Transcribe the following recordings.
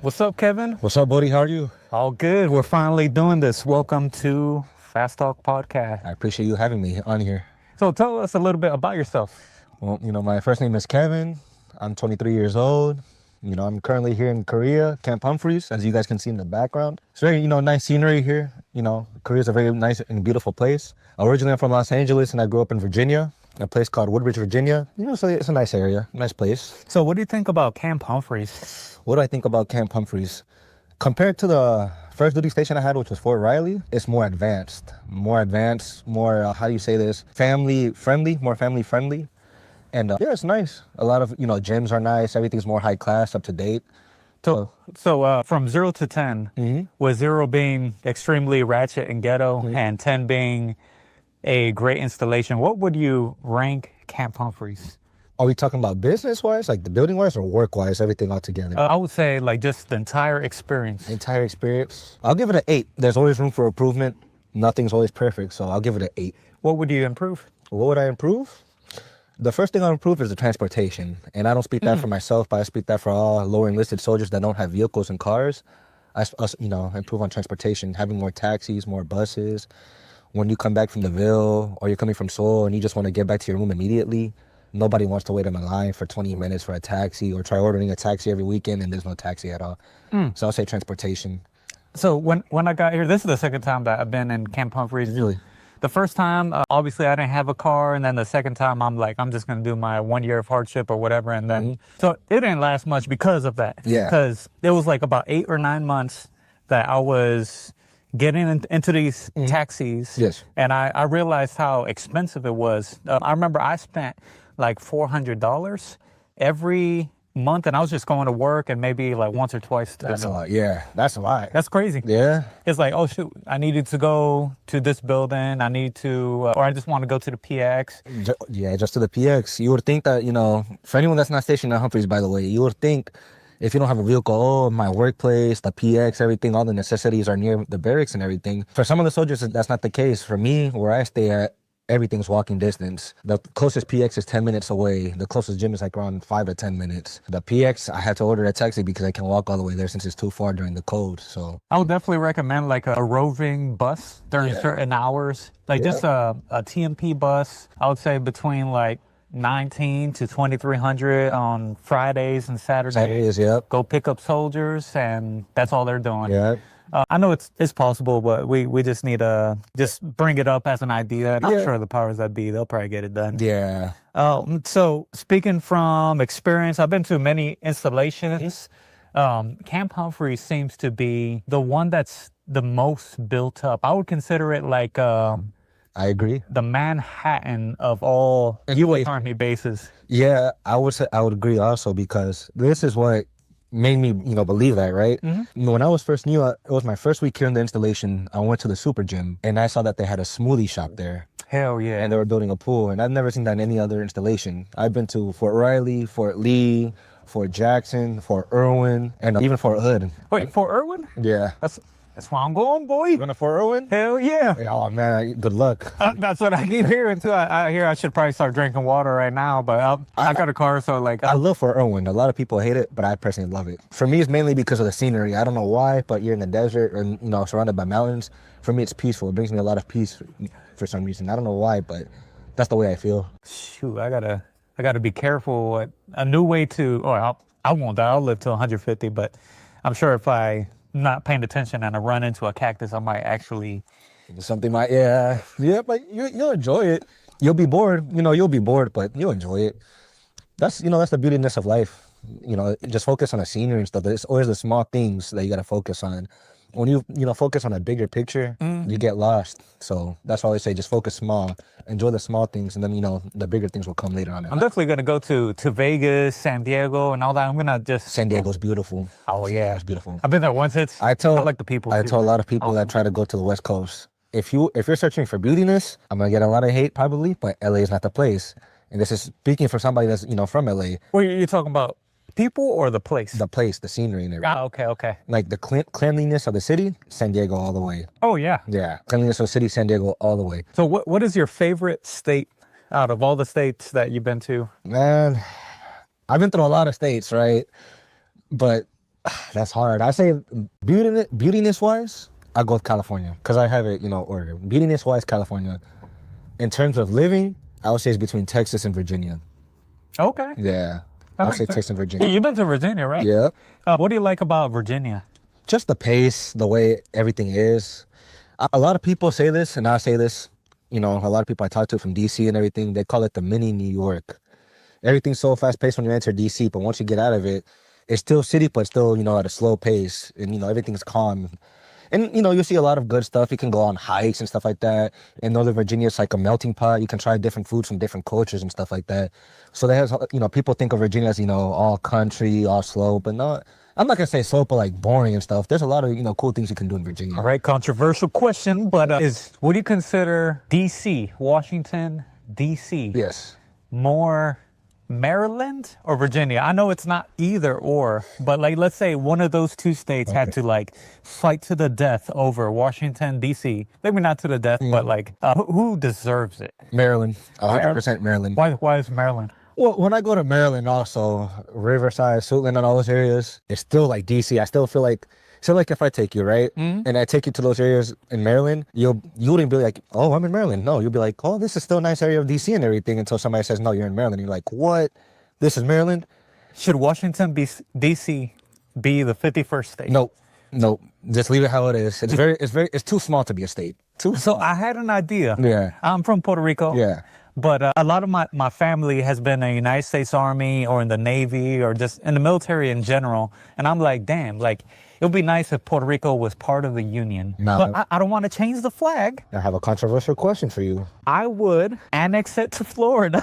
What's up, Kevin? What's up, buddy? How are you? All good. We're finally doing this. Welcome to FASTTALK podcast. I appreciate you having me on here. So tell us a little bit about yourself. Well, my first name is Kevin. I'm 23 years old. I'm currently here in Korea, Camp Humphreys, as you guys can see in the background. It's very, nice scenery here. Korea's a very nice and beautiful place. Originally, I'm from Los Angeles, and I grew up in Virginia, a place called Woodbridge, Virginia. So it's a nice area, nice place. So what do you think about Camp Humphreys? What do I think about Camp Humphreys? Compared to the first duty station I had, which was Fort Riley, it's more advanced, more, how do you say this? Family friendly. And yeah, it's nice. A lot of, gyms are nice. Everything's more high class, up to date. So from 0 to 10, with 0 being extremely ratchet and ghetto, and 10 being a great installation, what would you rank Camp Humphreys? Are we talking about business-wise, like the building-wise, or work-wise, everything all together? I would say like just the entire experience. Entire experience? I'll give it an 8. There's always room for improvement. Nothing's always perfect, so I'll give it an 8. What would you improve? What would I improve? The first thing I'll improve is the transportation. And I don't speak that for myself, but I speak that for all lower enlisted soldiers that don't have vehicles and cars. Improve on transportation, having more taxis, more buses. When you come back from the Ville or you're coming from Seoul and you just want to get back to your room immediately, nobody wants to wait in a line for 20 minutes for a taxi or try ordering a taxi every weekend and there's no taxi at all. So I'll say transportation. So when I got here, this is the second time that I've been in Camp Humphreys. Really? The first time, obviously, I didn't have a car. And then the second time, I'm just going to do my 1 year of hardship or whatever. And then, so it didn't last much because of that. Yeah. Because it was like about 8 or 9 months that I was getting into these taxis. Yes. And I realized how expensive it was. I remember I spent like $400 every month, and I was just going to work and maybe like once or twice. That's a lot. Yeah, that's a lot. That's crazy. Yeah. It's like, oh shoot, I needed to go to this building. I need to, or I just want to go to the PX. Yeah, just to the PX. You would think that, for anyone that's not stationed at Humphreys, by the way, you would think if you don't have a vehicle, my workplace, the PX, everything, all the necessities are near the barracks and everything. For some of the soldiers, that's not the case. For me, where I stay at, everything's walking distance. The closest PX is 10 minutes away. The closest gym is like around 5 to 10 minutes. The PX, I had to order a taxi because I can't walk all the way there since it's too far during the cold. So I would definitely recommend like a roving bus during certain hours. Like just a TMP bus, I would say between like 19 to 2300 on Fridays and Saturdays. Saturdays, yep. Go pick up soldiers, and that's all they're doing. Yeah. I know it's possible, but we just need to just bring it up as an idea. I'm sure the powers that be, they'll probably get it done. Yeah. So speaking from experience, I've been to many installations. Camp Humphreys seems to be the one that's the most built up. I would consider it like I agree. the Manhattan of all U.S. Army bases. Yeah, I would agree also, because this is what made me, believe that, right? When I was first new, it was my first week here in the installation. I went to the super gym and I saw that they had a smoothie shop there. Hell yeah. And they were building a pool, and I've never seen that in any other installation. I've been to Fort Riley, Fort Lee, Fort Jackson, Fort Irwin, and even Fort Hood. Wait, Fort Irwin? Yeah. That's where I'm going, boy. You going to Fort Irwin? Hell yeah. Oh, man, good luck. That's what I keep hearing, too. I hear I should probably start drinking water right now, but I got a car, so like... I love Fort Irwin. A lot of people hate it, but I personally love it. For me, it's mainly because of the scenery. I don't know why, but you're in the desert or, surrounded by mountains. For me, it's peaceful. It brings me a lot of peace for some reason. I don't know why, but that's the way I feel. Shoot, I gotta be careful. A new way to... I won't die. I'll live to 150, but I'm sure if I'm not paying attention and I run into a cactus, I might actually... Something might, yeah, but you'll enjoy it. You'll be bored, but you'll enjoy it. That's the beautiness of life. Just focus on the scenery and stuff. It's always the small things that you got to focus on. When you focus on a bigger picture, you get lost. So that's why I always say, just focus small, enjoy the small things, and then, the bigger things will come later on. I'm definitely going to go to Vegas, San Diego, and all that. I'm going to just... San Diego's beautiful. Oh, yeah. It's beautiful. I've been there once. I like the people. I tell a lot of people that try to go to the West Coast, if you're searching for beautiness, I'm going to get a lot of hate probably, but LA is not the place. And this is speaking for somebody that's, from LA. Well, you're talking about people or the place? The place, the scenery and everything. Okay. Like the cleanliness of the city, San Diego all the way. Oh, yeah. Yeah, cleanliness of the city, San Diego all the way. So what is your favorite state out of all the states that you've been to? Man, I've been through a lot of states, right? But That's hard. I say beautiness wise, I go with California because I have it, order. Beautiness wise, California. In terms of living, I would say it's between Texas and Virginia. Okay. Yeah, I would say Texas and Virginia. You've been to Virginia, right? Yeah. What do you like about Virginia? Just the pace, the way everything is. A lot of people say this, and I say this. A lot of people I talk to from DC and everything, they call it the mini New York. Everything's so fast paced when you enter DC, but once you get out of it, it's still city, but still, at a slow pace, and everything's calm. And you'll see a lot of good stuff. You can go on hikes and stuff like that. In Northern Virginia, it's like a melting pot. You can try different foods from different cultures and stuff like that. So there's, people think of Virginia as, all country, all slow, but no, I'm not gonna say slow, but like boring and stuff. There's a lot of, cool things you can do in Virginia. All right, controversial question, but would you consider DC, Washington, DC, Yes. more Maryland or Virginia? I know it's not either or, but like, let's say one of those two states had to like fight to the death over Washington, DC. Maybe not to the death, but like, who deserves it? Maryland, 100% Maryland. Why is Maryland? Well, when I go to Maryland, also Riverside, Suitland, and all those areas, it's still like DC. I still feel like if I take you, right, and I take you to those areas in Maryland, you wouldn't be like, oh, I'm in Maryland. No, you'll be like, oh, this is still a nice area of DC and everything, until somebody says, no, you're in Maryland. You're like, what? This is Maryland? Should Washington DC be the 51st state? Nope. Just leave it how it is. It's too small to be a state. So I had an idea. Yeah. I'm from Puerto Rico. Yeah. But a lot of my family has been in the United States Army or in the Navy or just in the military in general. And I'm like, damn, like, it would be nice if Puerto Rico was part of the Union. No. But I don't want to change the flag. I have a controversial question for you. I would annex it to Florida.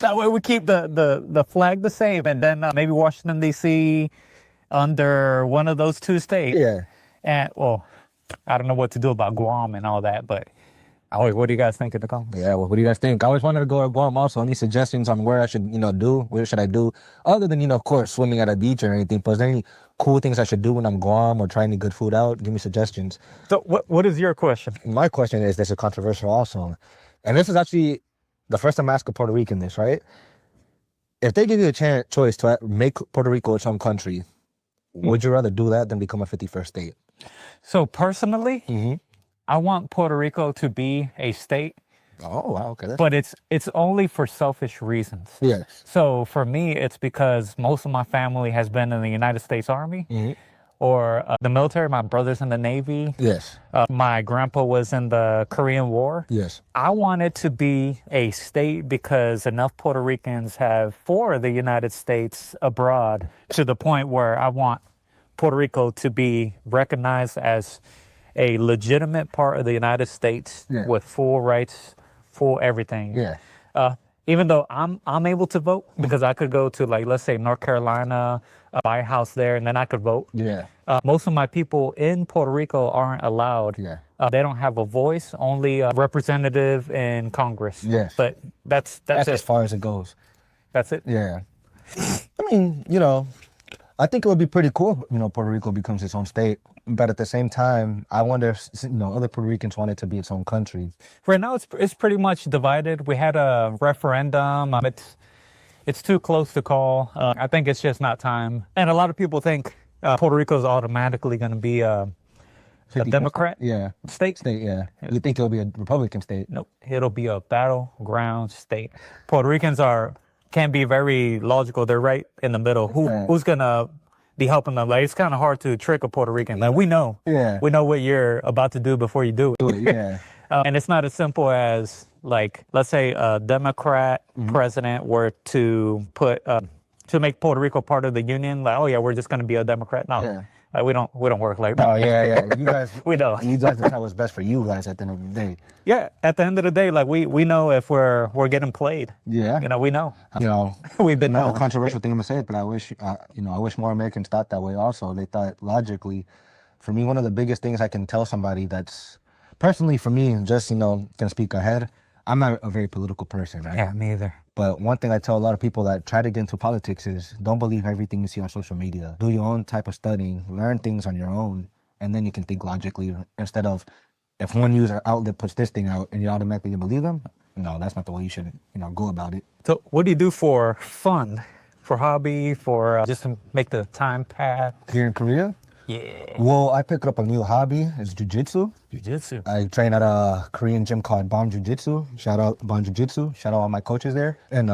That way we keep the flag the same. And then maybe Washington, D.C. under one of those two states. Yeah. And, well, I don't know what to do about Guam and all that, but what do you guys think in the comments? Yeah, well, what do you guys think? I always wanted to go to Guam also. Any suggestions on where I should, what should I do? Other than, of course, swimming at a beach or anything. But is there any cool things I should do when I'm Guam or trying any good food out? Give me suggestions. So what is your question? My question is, this is controversial also. And this is actually the first time I ask a Puerto Rican this, right? If they give you a choice to make Puerto Rico its own country, would you rather do that than become a 51st state? So personally, I want Puerto Rico to be a state. Oh, wow, okay. But it's only for selfish reasons. Yes. So for me, it's because most of my family has been in the United States Army or the military. My brother's in the Navy. Yes. My grandpa was in the Korean War. Yes. I want it to be a state because enough Puerto Ricans have for the United States abroad to the point where I want Puerto Rico to be recognized as a legitimate part of the United States with full rights, full everything. Yeah. Even though I'm able to vote because I could go to, like, let's say North Carolina, buy a house there, and then I could vote. Yeah. Most of my people in Puerto Rico aren't allowed. Yeah. They don't have a voice, only a representative in Congress. Yes. But that's as it. far as it goes. That's it. Yeah. I mean, I think it would be pretty cool if, Puerto Rico becomes its own state. But at the same time, I wonder if, other Puerto Ricans want it to be its own country. Right now, it's pretty much divided. We had a referendum. It's too close to call. I think it's just not time. And a lot of people think Puerto Rico is automatically going to be a Democrat state. Yeah. You think it'll be a Republican state? Nope. It'll be a battleground state. Puerto Ricans can be very logical. They're right in the middle. Who's going to be helping them? Like, it's kind of hard to trick a Puerto Rican. Like, we know. Yeah. We know what you're about to do before you do it. Yeah. And it's not as simple as, like, let's say a Democrat president were to put to make Puerto Rico part of the union. Like, oh yeah, we're just going to be a Democrat. No. Yeah. We don't work like that. Oh yeah. You guys, we don't. You guys decide what's best for you guys at the end of the day. Yeah, at the end of the day, like we know if we're getting played. Yeah. We know. We've been a controversial thing I'm gonna say, but I wish I wish more Americans thought that way. Also, they thought logically. For me, one of the biggest things I can tell somebody that's personally for me, just can speak ahead. I'm not a very political person, right? Yeah, me either. But one thing I tell a lot of people that try to get into politics is don't believe everything you see on social media. Do your own type of studying, learn things on your own, and then you can think logically instead of if one news outlet puts this thing out and you automatically believe them. No, that's not the way you should, go about it. So what do you do for fun for hobby, for just to make the time pass? Here in Korea? Yeah. Well, I picked up a new hobby. It's jiu-jitsu. Jiu-jitsu. I train at a Korean gym called Bom Jiu-Jitsu. Shout out Bom Jiu-Jitsu. Shout out all my coaches there. And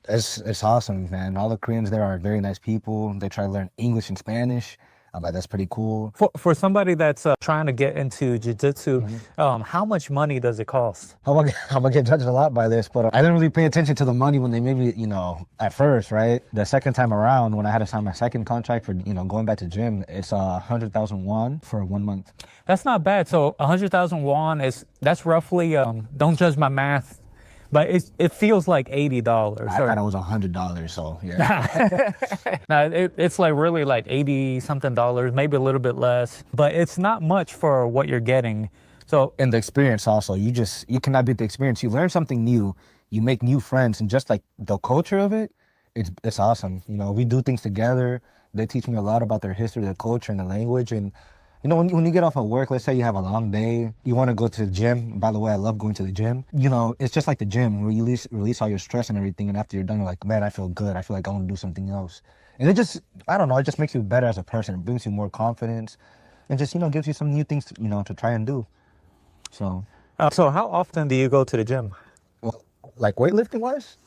it's awesome, man. All the Koreans there are very nice people. They try to learn English and Spanish. I'm like, that's pretty cool. For somebody that's trying to get into jiu-jitsu, how much money does it cost? I'm gonna get judged a lot by this, but I didn't really pay attention to the money when they made me, at first, right? The second time around, when I had to sign my second contract for, going back to gym, it's 100,000 won for 1 month. That's not bad. So 100,000 won that's roughly, don't judge my math, but it feels like $80. I thought it was $100, so yeah. No, it's like really like 80 something dollars, maybe a little bit less, but it's not much for what you're getting. So, and the experience also, you cannot beat the experience. You learn something new, you make new friends, and just like the culture of it, it's awesome. We do things together. They teach me a lot about their history, their culture, and the language. And when you get off of work, let's say you have a long day, you want to go to the gym. By the way, I love going to the gym. It's just like the gym where you release all your stress and everything. And after you're done, you're like, man, I feel good. I feel like I want to do something else. And it just makes you better as a person. It brings you more confidence and just, gives you some new things, to try and do. So how often do you go to the gym? Well, like weightlifting wise,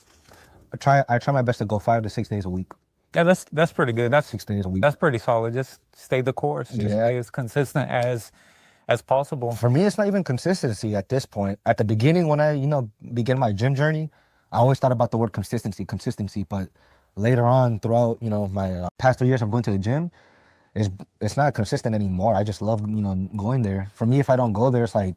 I try my best to go 5 to 6 days a week. Yeah, that's pretty good. That's 6 days a week. That's pretty solid. Just stay the course. Just stay as consistent as possible. For me, it's not even consistency at this point. At the beginning, when I began my gym journey, I always thought about the word consistency. But later on, throughout my past 3 years of going to the gym, it's not consistent anymore. I just love going there. For me, if I don't go there, it's like,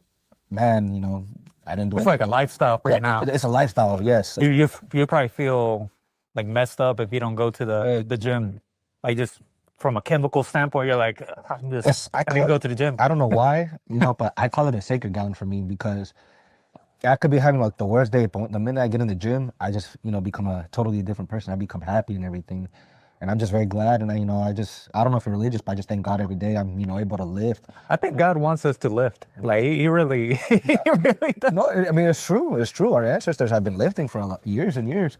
man, I didn't do it. It's like a lifestyle right now. It's a lifestyle, yes. You probably feel like messed up if you don't go to the gym. Like just from a chemical standpoint, you're like, I need to go to the gym. I don't know why, but I call it a sacred ground for me because I could be having like the worst day, but the minute I get in the gym, I just, become a totally different person. I become happy and everything. And I'm just very glad. And I don't know if you're religious, but I just thank God every day I'm, able to lift. I think God wants us to lift. Like he really, he really does. No, I mean, it's true. It's true. Our ancestors have been lifting for years and years.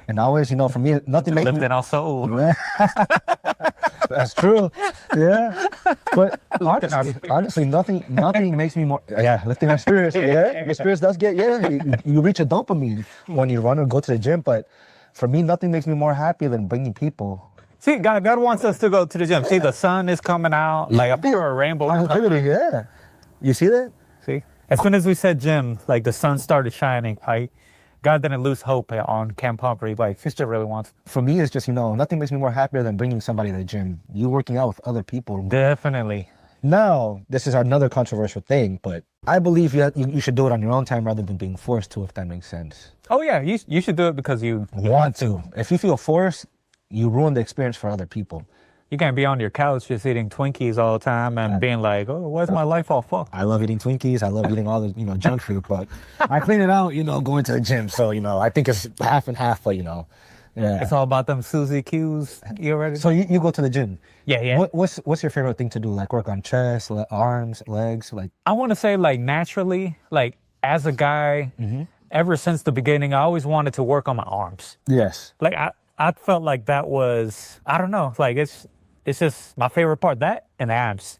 And always, for me, nothing makes lifting our soul. That's true. Yeah. But honestly, nothing makes me more. Yeah, lifting our spirits. Yeah, your spirits does get. Yeah, you reach a dopamine when you run or go to the gym. But for me, nothing makes me more happy than bringing people. See, God wants us to go to the gym. See, the sun is coming out like a pure rainbow. Yeah. You see that? See, as soon as we said gym, like the sun started shining. God didn't lose hope on Camp Humphreys. Like, Fisher really wants. For me, it's just, nothing makes me more happier than bringing somebody to the gym. You working out with other people. Definitely. Now, this is another controversial thing, but I believe you should do it on your own time rather than being forced to, if that makes sense. Oh, yeah. You should do it because you want to. If you feel forced, you ruin the experience for other people. You can't be on your couch just eating Twinkies all the time and being like, oh, why's my life all fucked? I love eating Twinkies. I love eating all the, junk food, but I clean it out, going to the gym. So, I think it's half and half, but, yeah. It's all about them Suzy Q's. You already? So you go to the gym? Yeah. What's your favorite thing to do? Like work on chest, arms, legs? Like I want to say like naturally, like as a guy, ever since the beginning, I always wanted to work on my arms. Yes. Like I felt like that was, I don't know, like it's just my favorite part, that and abs.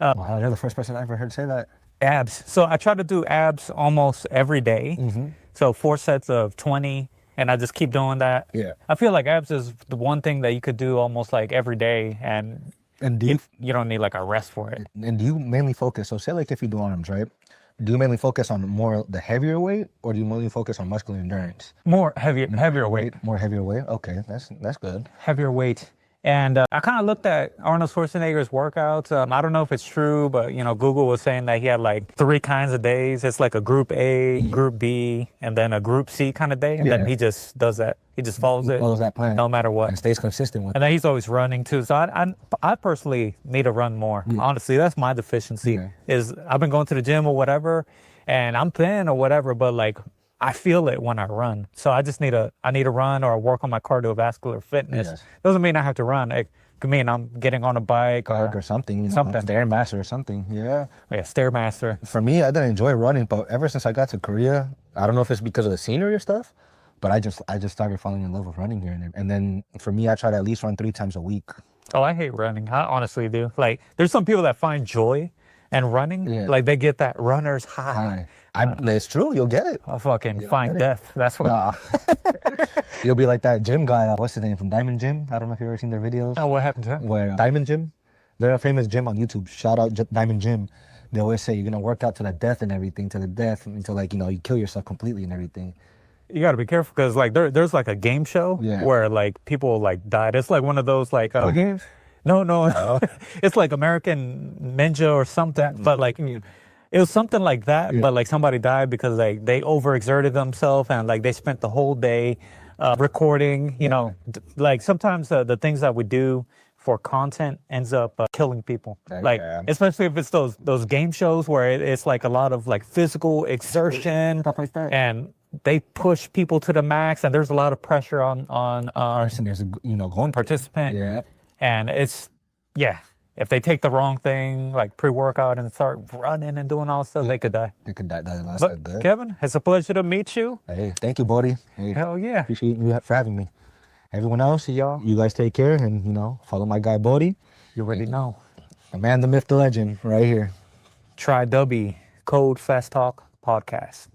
Wow, you're the first person I ever heard say that. Abs. So I try to do abs almost every day. So 4 sets of 20, and I just keep doing that. Yeah. I feel like abs is the one thing that you could do almost like every day, and you don't need like a rest for it. And do you mainly focus, so say like if you do arms, right? Do you mainly focus on more the heavier weight, or do you mainly focus on muscular endurance? More heavier weight. More heavier weight? Okay, that's good. Heavier weight. And I kind of looked at Arnold Schwarzenegger's workouts. I don't know if it's true, but, Google was saying that he had like 3 kinds of days. It's like a group A, group B, and then a group C kind of day. And then he just does that. He just follows it. Follows that plan. No matter what. And stays consistent with it. And then he's always running too. So I personally need to run more. Yeah. Honestly, that's my deficiency is I've been going to the gym or whatever, and I'm thin or whatever, but like I feel it when I run. So I just need to run or work on my cardiovascular fitness. Yes. Doesn't mean I have to run. It could mean I'm getting on a bike or something. Something. Stairmaster or something. Yeah. Yeah, Stairmaster. For me, I didn't enjoy running, but ever since I got to Korea, I don't know if it's because of the scenery or stuff, But I just started falling in love with running here, and then for me, I try to at least run 3 times a week. Oh, I hate running. I honestly do. Like, there's some people that find joy in running. Yeah. Like, they get that runner's high. It's true. You'll get it. I fucking find death. That's what. Nah. You'll be like that gym guy. What's his name from Diamond Gym? I don't know if you've ever seen their videos. Oh, what happened to him? Where Diamond Gym, they're a famous gym on YouTube. Shout out Diamond Gym. They always say you're gonna work out to the death and everything, to the death until like you kill yourself completely and everything. You got to be careful because like there's like a game show where like people like died. It's like one of those like games. No. It's like American Ninja or something. But like it was something like that. But like somebody died because like they overexerted themselves and like they spent the whole day recording. Like sometimes the things that we do for content ends up killing people. Like especially if it's those game shows where it's like a lot of like physical exertion Stuff like that. and they push people to the max, and there's a lot of pressure on Person, there's a going participant. Yeah. And it's if they take the wrong thing like pre-workout and start running and doing all stuff, they could die. They could die. That's But good. Kevin, it's a pleasure to meet you. Hey, thank you, buddy. Hey, Hell yeah. appreciate you for having me. Everyone else, y'all. You guys take care and follow my guy, Bodie. You already know. The man, the myth, the legend, right here. Try W code FASTTALK podcast.